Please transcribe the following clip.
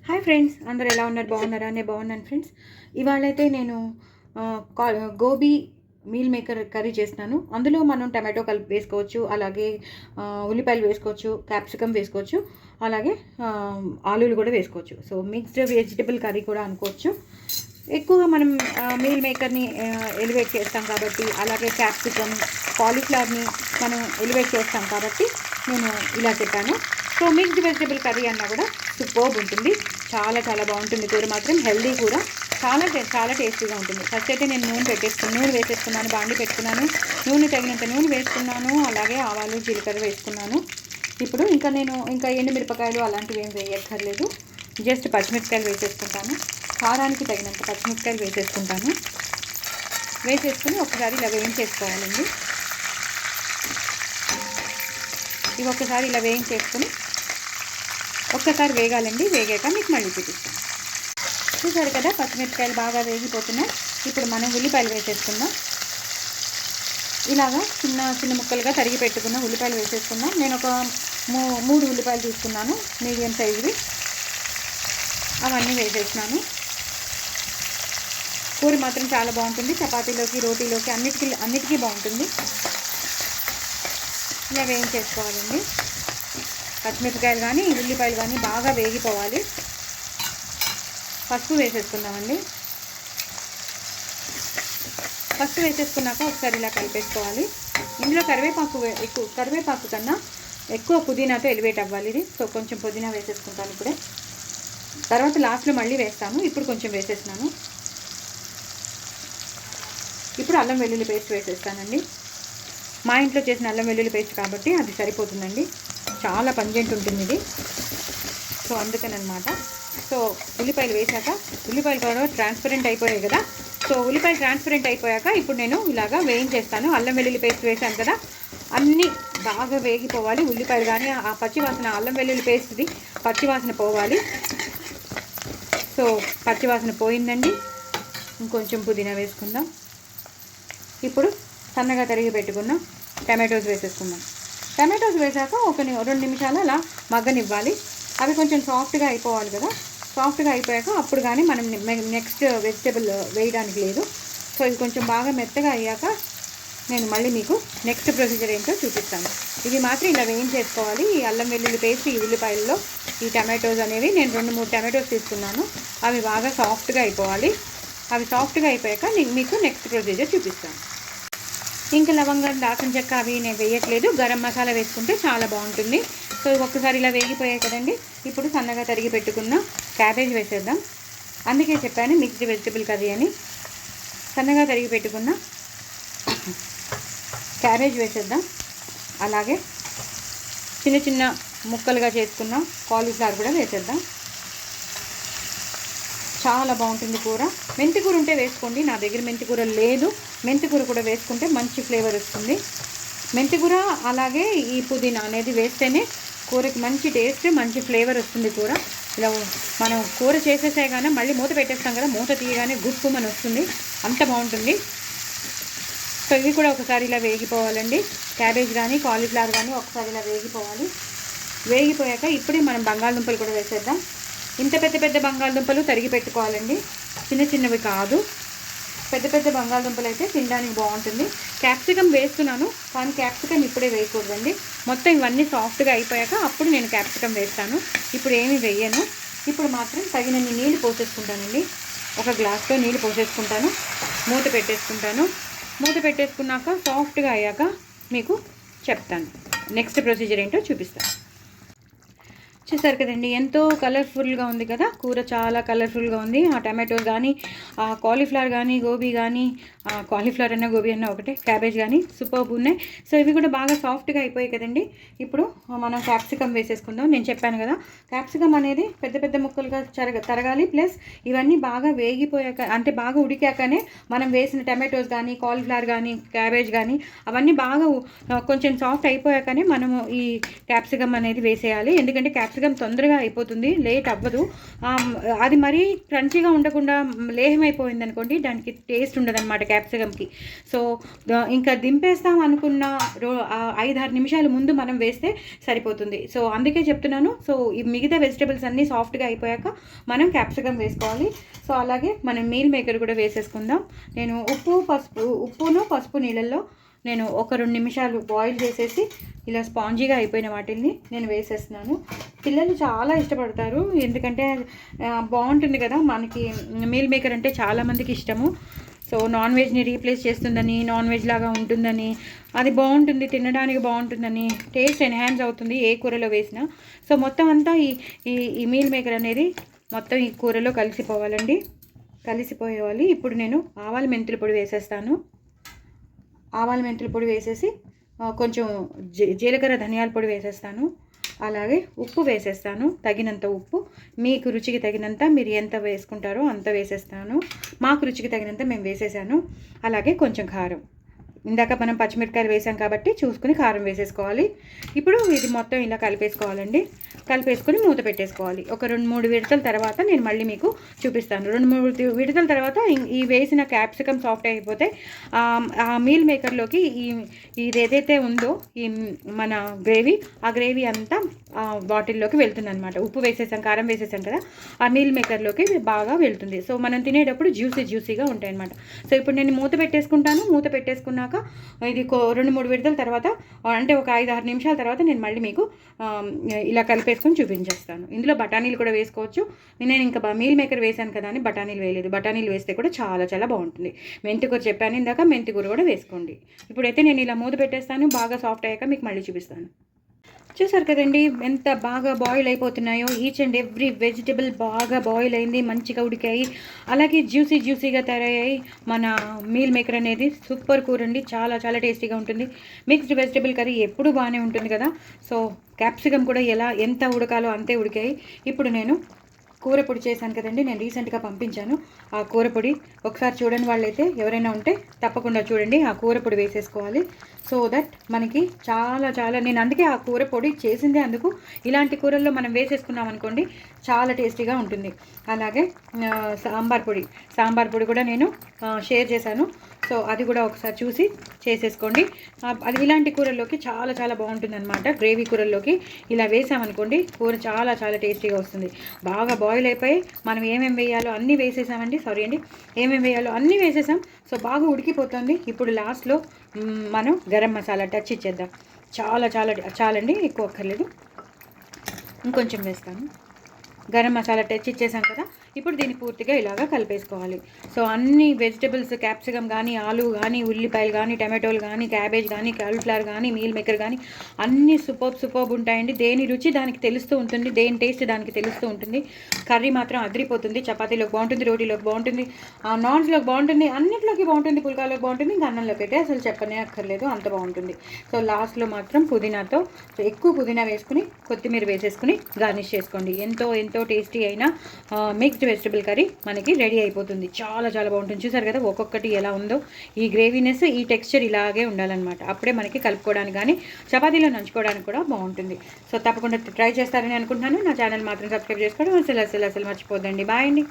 Hi friends, అందరూ ఎలా ఉన్నారు? బాగున్నారా? నేను బాగున్నాను ఫ్రెండ్స్. ఇవాళైతే నేను గోబీ మీల్ మేకర్ కర్రీ చేస్తున్నాను. అందులో మనం టమాటో కలిపి వేసుకోవచ్చు, అలాగే ఉల్లిపాయలు వేసుకోవచ్చు, క్యాప్సికమ్ వేసుకోవచ్చు, అలాగే ఆలూలు కూడా వేసుకోవచ్చు. సో మిక్స్డ్ వెజిటబుల్ కర్రీ కూడా అనుకోవచ్చు. ఎక్కువగా మనం మీల్ మేకర్ని ఎలివేట్ చేస్తాం కాబట్టి, అలాగే క్యాప్సికమ్, కాలీఫ్లవర్ని మనం ఎలివేట్ చేస్తాం కాబట్టి నేను ఇలా చెప్పాను. సో మిక్స్డ్ వెజిటబుల్ కర్రీ అన్నా కూడా సూపర్బ్ ఉంటుంది. చాలా చాలా బాగుంటుంది. కూర మాత్రం హెల్దీ కూడా చాలా టేస్టీగా ఉంటుంది. ఫస్ట్ అయితే నేను నూనె వేసేసుకున్నాను, బాండి పెట్టుకున్నాను. నూనె తగినంత నూనె వేసుకున్నాను, అలాగే ఆవాలు జీలకర్ర వేసుకున్నాను. ఇప్పుడు ఇంకా ఎండుమిరపకాయలు అలాంటివి ఏం వేయక్కర్లేదు. జస్ట్ పచ్చిమిరపకాయలు వేసేసుకుంటాను. కారానికి తగినంత పచ్చిమిరపకాయలు వేసేసుకుంటాను. వేసేసుకుని ఒకసారి ఇలా వేయించేసుకోవాలండి. ఇవి ఒకసారి ఇలా వేయించేసుకుని ఒక్కసారి వేగాలండి. వేగాక మీకు మళ్ళీ చూపిస్తాను. చూసారు కదా, పచ్చిమిరపకాయలు బాగా వేగిపోతున్నాయి. ఇప్పుడు మనం ఉల్లిపాయలు వేసేసుకుందాం. ఇలాగా చిన్న చిన్న ముక్కలుగా తరిగి పెట్టుకున్న ఉల్లిపాయలు వేసేసుకుందాం. నేను ఒక 3 ఉల్లిపాయలు తీసుకున్నాను, మీడియం సైజువి. అవన్నీ వేసేసినాను. కూర మాత్రం చాలా బాగుంటుంది. చపాతీలోకి, రోటీలోకి అన్నిటికీ బాగుంటుంది. ఇలా వేయించేసుకోవాలండి. పచ్చిమిరపకాయలు కానీ ఉల్లిపాయలు కానీ బాగా వేగిపోవాలి. పసుపు వేసేసుకుందామండి. పసుపు వేసేసుకున్నాక ఒకసారి ఇలా కలిపేసుకోవాలి. ఇందులో కరివేపాకు కన్నా ఎక్కువ పుదీనాతో ఎలివేట్ అవ్వాలి ఇది. సో కొంచెం పుదీనా వేసేసుకుంటాను ఇప్పుడే. తర్వాత లాస్ట్లో మళ్ళీ వేస్తాను. ఇప్పుడు కొంచెం వేసేసినాను. ఇప్పుడు అల్లం వెల్లుల్లి పేస్ట్ వేసేస్తానండి. మా ఇంట్లో చేసిన అల్లం వెల్లుల్లి పేస్ట్ కాబట్టి అది సరిపోతుందండి. చాలా పంజెంట్ ఉంటుంది ఇది. సో అందుకనమాట. సో ఉల్లిపాయలు వేసాక, ఉల్లిపాయలు కూడా ట్రాన్స్పరెంట్ అయిపోయాయి కదా. సో ఉల్లిపాయలు ట్రాన్స్పరెంట్ అయిపోయాక ఇప్పుడు నేను ఇలాగా వేయించేస్తాను. అల్లం వెల్లుల్లి పేస్ట్ వేసాను కదా, అన్నీ బాగా వేగిపోవాలి. ఉల్లిపాయలు కానీ ఆ పచ్చివాసన, అల్లం వెల్లుల్లి పేస్ట్ది పచ్చివాసన పోవాలి. సో పచ్చివాసన పోయిందండి. ఇంకొంచెం పుదీనా వేసుకుందాం. ఇప్పుడు సన్నగా తరిగి పెట్టుకున్న టమాటోస్ వేసేసుకుందాం. టమాటోస్ వేసాక ఒక 2 నిమిషాలు అలా మగ్గనివ్వాలి. అవి కొంచెం సాఫ్ట్గా అయిపోవాలి కదా. సాఫ్ట్గా అయిపోయాక అప్పుడు కానీ మనం నెక్స్ట్ వెజిటబుల్ వేయడానికి లేదు. సో ఇది కొంచెం బాగా మెత్తగా అయ్యాక నేను మళ్ళీ మీకు నెక్స్ట్ ప్రొసీజర్ ఏంటో చూపిస్తాను. ఇది మాత్రం ఇలా వేయించేసుకోవాలి. ఈ అల్లం వెల్లుల్లి పేస్ట్, ఈ ఉల్లిపాయల్లో ఈ టమాటోస్ అనేవి నేను 2-3 టమాటోస్ తీసుకున్నాను. అవి బాగా సాఫ్ట్గా అయిపోవాలి. అవి సాఫ్ట్గా అయిపోయాక నేను మీకు నెక్స్ట్ ప్రొసీజర్ చూపిస్తాను. ఇంకా లవంగం, దాల్చిన చెక్క అవి నేను వేయట్లేదు. గరం మసాలా వేసుకుంటే చాలా బాగుంటుంది. సో ఒక్కసారి ఇలా వేగిపోయాయి కదండి. ఇప్పుడు సన్నగా తరిగి పెట్టుకున్న క్యాబేజ్ వేసేద్దాం. అందుకే చెప్పాను మిక్స్డ్ వెజిటబుల్ కర్రీ అని. సన్నగా తరిగి పెట్టుకున్న క్యాబేజ్ వేసేద్దాం. అలాగే చిన్న చిన్న ముక్కలుగా చేసుకున్న కాలీఫ్లవర్ కూడా వేసేద్దాం. చాలా బాగుంటుంది కూర. మెంతికూర ఉంటే వేసుకోండి. నా దగ్గర మెంతికూర లేదు. మెంతికూర కూడా వేసుకుంటే మంచి ఫ్లేవర్ వస్తుంది. మెంతికూర అలాగే ఈ పుదీనా అనేది వేస్తేనే కూరకి మంచి టేస్ట్, మంచి ఫ్లేవర్ వస్తుంది. కూర ఇలా మనం కూర చేసేసే కానీ మళ్ళీ మూత పెట్టేస్తాం కదా, మూత తీయగానే గుప్పుమని వస్తుంది. అంత బాగుంటుంది. సో ఇవి కూడా ఒకసారి ఇలా వేగిపోవాలండి. క్యాబేజ్ కానీ కాలీఫ్లవర్ కానీ ఒకసారి ఇలా వేగిపోవాలి. వేగిపోయాక ఇప్పుడే మనం బంగాళదుంపలు కూడా వేసేద్దాం. ఇంత పెద్ద పెద్ద బంగాళదుంపలు తరిగి పెట్టుకోవాలండి, చిన్న చిన్నవి కాదు. పెద్ద పెద్ద బంగాళదుంపలు అయితే తినడానికి బాగుంటుంది. క్యాప్సికమ్ వేస్తున్నాను కానీ క్యాప్సికమ్ ఇప్పుడే వేయకూడదండి. మొత్తం ఇవన్నీ సాఫ్ట్గా అయిపోయాక అప్పుడు నేను క్యాప్సికమ్ వేస్తాను. ఇప్పుడు ఏమీ వేయను. ఇప్పుడు మాత్రం తగినన్ని నీళ్ళు పోసేసుకుంటానండి. ఒక గ్లాస్లో నీళ్ళు పోసేసుకుంటాను. మూత పెట్టేసుకుంటాను. మూత పెట్టేసుకున్నాక సాఫ్ట్గా అయ్యాక మీకు చెప్తాను. నెక్స్ట్ ప్రొసీజర్ ఏంటో చూపిస్తాను. చూసారు కదండి, ఎంతో కలర్ఫుల్గా ఉంది కదా కూర. చాలా కలర్ఫుల్గా ఉంది. ఆ టమాటోస్ కానీ, ఆ కాలీఫ్లవర్ కానీ, గోబీ కానీ, కాలీఫ్లవర్ అన్న గోబీ అన్న ఒకటే, క్యాబేజ్ కానీ సూపర్బ్ ఉన్నాయి. సో ఇవి కూడా బాగా సాఫ్ట్గా అయిపోయాయి కదండి. ఇప్పుడు మనం క్యాప్సికమ్ వేసేసుకుందాం. నేను చెప్పాను కదా, క్యాప్సికమ్ అనేది పెద్ద పెద్ద ముక్కలుగా తరగాలి. ప్లస్ ఇవన్నీ బాగా వేగిపోయాక, అంటే బాగా ఉడికాకనే మనం వేసిన టమాటోస్ కానీ, కాలీఫ్లవర్ కానీ, క్యాబేజ్ కానీ అవన్నీ బాగా కొంచెం సాఫ్ట్ అయిపోయాకనే మనము ఈ క్యాప్సికమ్ అనేది వేసేయాలి. ఎందుకంటే క్యాప్సికమ్ క్యాప్సికమ్ తొందరగా అయిపోతుంది, లేట్ అవ్వదు. అది మరీ క్రంచీగా ఉండకుండా లేహం అయిపోయింది అనుకోండి, దానికి టేస్ట్ ఉండదన్నమాట క్యాప్సికమ్కి. సో ఇంకా దింపేస్తాం అనుకున్న 5-6 నిమిషాల ముందు మనం వేస్తే సరిపోతుంది. సో అందుకే చెప్తున్నాను. సో ఈ మిగతా వెజిటేబుల్స్ అన్నీ సాఫ్ట్గా అయిపోయాక మనం క్యాప్సికమ్ వేసుకోవాలి. సో అలాగే మనం మీల్ మేకర్ కూడా వేసేసుకుందాం. నేను ఉప్పును పసుపు నీళ్ళల్లో నేను ఒక 2 నిమిషాలు బాయిల్ చేసేసి ఇలా స్పాంజీగా అయిపోయిన వాటిని నేను వేసేస్తున్నాను. పిల్లలు చాలా ఇష్టపడతారు, ఎందుకంటే బాగుంటుంది కదా. మనకి మీల్ మేకర్ అంటే చాలామందికి ఇష్టము. సో నాన్ వెజ్ని రీప్లేస్ చేస్తుందని, నాన్ వెజ్ లాగా ఉంటుందని, అది బాగుంటుంది, తినడానికి బాగుంటుందని, టేస్ట్ ఎన్హాన్స్ అవుతుంది ఏ కూరలో వేసినా. సో మొత్తం అంతా ఈ మీల్ మేకర్ అనేది మొత్తం ఈ కూరలో కలిసిపోయేవాలి. ఇప్పుడు నేను ఆవాల మెంతుల పొడి వేసేస్తాను. ఆవాల మెంతుల పొడి వేసేసి కొంచెం జీలకర్ర ధనియాల పొడి వేసేస్తాను. అలాగే ఉప్పు వేసేస్తాను, తగినంత ఉప్పు. మీకు రుచికి తగినంత మీరు ఎంత వేసుకుంటారో అంత వేసేస్తాను. మాకు రుచికి తగినంత మేము వేసేసాను. అలాగే కొంచెం కారం, ఇందాక మనం పచ్చిమిరపకాయలు వేసాం కాబట్టి చూసుకుని కారం వేసేసుకోవాలి. ఇప్పుడు ఇది మొత్తం ఇలా కలిపేసుకోవాలండి. కలిపేసుకుని మూత పెట్టేసుకోవాలి. ఒక 2-3 విడతల తర్వాత నేను మళ్ళీ మీకు చూపిస్తాను. 2-3 విడతల తర్వాత ఈ వేసిన క్యాప్సికమ్ సాఫ్ట్ అయిపోతే ఆ మీల్ మేకర్లోకి ఇది ఏదైతే ఉందో ఈ మన ఆ గ్రేవీ అంతా బాటిల్లోకి వెళ్తుంది అనమాట. ఉప్పు వేసేసాం, కారం వేసేసాం కదా, ఆ మీల్ మేకర్లోకి బాగా వెళ్తుంది. సో మనం తినేటప్పుడు జ్యూసీగా ఉంటాయి అనమాట. సో ఇప్పుడు నేను మూత పెట్టేసుకుంటాను. మూత పెట్టేసుకున్నాక ఇది 2-3 విడతల తర్వాత, అంటే ఒక 5-6 నిమిషాల తర్వాత నేను మళ్ళీ మీకు ఇలా కలిపేసుకొని చూపించేస్తాను. ఇందులో బఠానీలు కూడా వేసుకోవచ్చు. నేను ఇంకా మీల్ మేకర్ వేసాను కదా అని బఠానీలు వేయలేదు. బఠానీలు వేస్తే కూడా చాలా చాలా బాగుంటుంది. మెంతికూర చెప్పాను ఇందాక, మెంతికూర కూడా వేసుకోండి. ఇప్పుడైతే నేను ఇలా మూత పెట్టేస్తాను. బాగా సాఫ్ట్ అయ్యాక మీకు మళ్ళీ చూపిస్తాను. చూసారు కదండి ఎంత బాగా బాయిల్ అయిపోతున్నాయో. ఈచ్ అండ్ ఎవ్రీ వెజిటబుల్ బాగా బాయిల్ అయింది, మంచిగా ఉడికాయి. అలాగే జ్యూసీగా తయారయ్యాయి. మన మీల్ మేకర్ అనేది సూపర్ కూర అండి, చాలా చాలా టేస్టీగా ఉంటుంది. మిక్స్డ్ వెజిటబుల్ కర్రీ ఎప్పుడు బాగానే ఉంటుంది కదా. సో క్యాప్సికమ్ కూడా ఎంత ఉడకాలో అంతే ఉడికాయి. ఇప్పుడు నేను కూర పొడి చేశాను కదండి, నేను రీసెంట్గా పంపించాను. ఆ కూర పొడి ఒకసారి చూడని వాళ్ళైతే ఎవరైనా ఉంటే తప్పకుండా చూడండి. ఆ కూర పొడి వేసేసుకోవాలి. సో దట్ మనకి చాలా చాలా, నేను అందుకే ఆ కూర పొడి చేసిందే అందుకు. ఇలాంటి కూరల్లో మనం వేసేసుకున్నాం అనుకోండి చాలా టేస్టీగా ఉంటుంది. అలాగే సాంబార్ పొడి కూడా నేను షేర్ చేశాను. సో అది కూడా ఒకసారి చూసి చేసేసుకోండి. అది ఇలాంటి కూరల్లోకి చాలా చాలా బాగుంటుంది అనమాట. గ్రేవీ కూరల్లోకి ఇలా వేసామనుకోండి కూర చాలా చాలా టేస్టీగా వస్తుంది. బాగా బాయిల్ అయిపోయి మనం ఏమేమి వేయాలో అన్నీ వేసేసామండి. ఏమేమి వేయాలో అన్నీ వేసేసాం. సో బాగా ఉడికిపోతుంది. ఇప్పుడు లాస్ట్లో మనం గరం మసాలా టచ్ ఇచ్చేద్దాం. చాలండి, ఎక్కువ అక్కర్లేదు. ఇంకొంచెం వేస్తాను. గరం మసాలా టచ్ ఇచ్చేసాం కదా. ఇప్పుడు దీన్ని పూర్తిగా ఇలాగా కలిపేసుకోవాలి. సో అన్ని వెజిటబుల్స్, క్యాప్సికమ్ కానీ, ఆలు కానీ, ఉల్లిపాయలు కానీ, టమాటోలు కానీ, క్యాబేజ్ కానీ, కాలీఫ్లవర్ కానీ, మీల్ మేకర్ కానీ అన్నీ సూపర్బ్ ఉంటాయండి. దేని రుచి దానికి తెలుస్తూ ఉంటుంది, దేని టేస్ట్ దానికి తెలుస్తూ ఉంటుంది. కర్రీ మాత్రం అదిరిపోతుంది. చపాతీలోకి బాగుంటుంది, రోటీలోకి బాగుంటుంది, నాన్స్లోకి బాగుంటుంది, అన్నింటిలోకి బాగుంటుంది, పుల్కాలోకి బాగుంటుంది. ఇంకా అన్నంలోకి అయితే అసలు చెప్పనే అక్కర్లేదు, అంత బాగుంటుంది. సో లాస్ట్లో మాత్రం పుదీనాతో ఎక్కువ పుదీనా వేసుకుని కొత్తిమీర వేసేసుకుని గార్నిష్ చేసుకోండి. ఎంతో టేస్టీ అయిన మిక్స్డ్ వెజిటబుల్ కర్రీ మనకి రెడీ అయిపోతుంది. చాలా చాలా బాగుంటుంది. చూసారు కదా ఒక్కొక్కటి ఎలా ఉందో. ఈ గ్రేవీనెస్, ఈ టెక్స్చర్ ఇలాగే ఉండాలన్నమాట. అప్పుడే మనకి కలుపుకోవడానికి కానీ చపాతీలో నంచుకోవడానికి కూడా బాగుంటుంది. సో తప్పకుండా ట్రై చేస్తారని అనుకుంటున్నాను. నా ఛానల్ మాత్రం సబ్స్క్రైబ్ చేసుకోవడం అసలు మర్చిపోద్దండి. బాయ్ అండి.